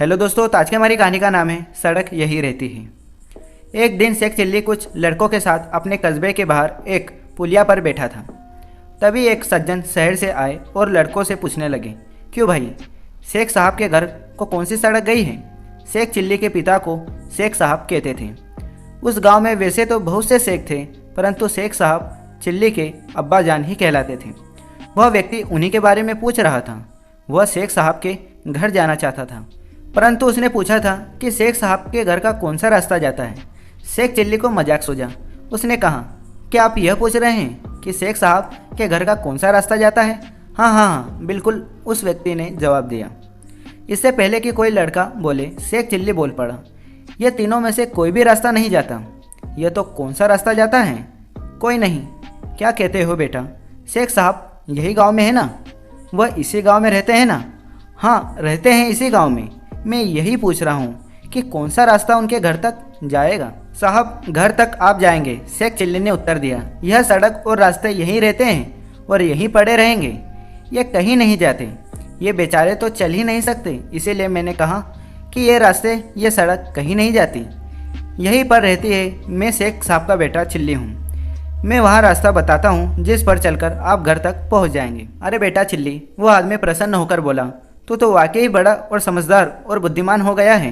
Hello दोस्तों, तो आज की हमारी कहानी का नाम है सड़क यही रहती है। एक दिन शेख चिल्ली कुछ लड़कों के साथ अपने कस्बे के बाहर एक पुलिया पर बैठा था। तभी एक सज्जन शहर से आए और लड़कों से पूछने लगे, क्यों भाई, शेख साहब के घर को कौन सी सड़क गई है? शेख चिल्ली के पिता को शेख साहब कहते थे। उस गांव में वैसे तो बहुत से शेख थे, परंतु शेख साहब चिल्ली के अब्बा जान ही कहलाते थे। वह व्यक्ति उन्हीं के बारे में पूछ रहा था। वह शेख साहब के घर जाना चाहता था, परंतु उसने पूछा था कि शेख साहब के घर का कौन सा रास्ता जाता है। शेख चिल्ली को मजाक सूझा। उसने कहा, क्या आप यह पूछ रहे हैं कि शेख साहब के घर का कौन सा रास्ता जाता है? हाँ हाँ हाँ, बिल्कुल, उस व्यक्ति ने जवाब दिया। इससे पहले कि कोई लड़का बोले, शेख चिल्ली बोल पड़ा, यह तीनों में से कोई भी रास्ता नहीं जाता। यह तो कौन सा रास्ता जाता है? कोई नहीं। क्या कहते हो बेटा, शेख साहब यही गांव में है ना? वह इसी गांव में रहते हैं ना? हाँ, रहते हैं इसी गांव में। मैं यही पूछ रहा हूँ कि कौन सा रास्ता उनके घर तक जाएगा। साहब, घर तक आप जाएंगे, शेख चिल्ली ने उत्तर दिया। यह सड़क और रास्ते यहीं रहते हैं और यहीं पड़े रहेंगे। ये कहीं नहीं जाते। ये बेचारे तो चल ही नहीं सकते, इसीलिए मैंने कहा कि ये रास्ते, ये सड़क कहीं नहीं जाती, यहीं पर रहती है। मैं शेख साहब का बेटा चिल्ली हूँ। मैं वहाँ रास्ता बताता हूँ जिस पर चलकर आप घर तक पहुँच जाएंगे। अरे बेटा चिल्ली, वो आदमी प्रसन्न होकर बोला, तू तो वाकई बड़ा और समझदार और बुद्धिमान हो गया है।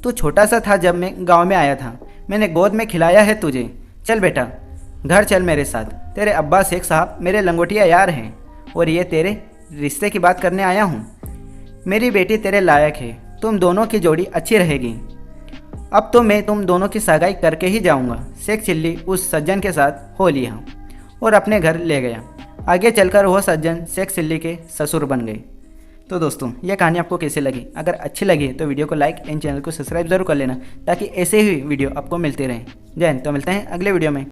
तू छोटा सा था जब मैं गांव में आया था, मैंने गोद में खिलाया है तुझे। चल बेटा, घर चल मेरे साथ। तेरे अब्बा शेख साहब मेरे लंगोटिया यार हैं और ये तेरे रिश्ते की बात करने आया हूँ। मेरी बेटी तेरे लायक है, तुम दोनों की जोड़ी अच्छी रहेगी। अब तो मैं तुम दोनों की सगाई करके ही जाऊँगा। शेख चिल्ली उस सज्जन के साथ हो लिया और अपने घर ले गया। आगे चलकर वह सज्जन शेख चिल्ली के ससुर बन गए। तो दोस्तों, यह कहानी आपको कैसी लगी? अगर अच्छी लगी तो वीडियो को लाइक एंड चैनल को सब्सक्राइब जरूर कर लेना, ताकि ऐसे ही वीडियो आपको मिलते रहें। जय हिंद। तो मिलते हैं अगले वीडियो में।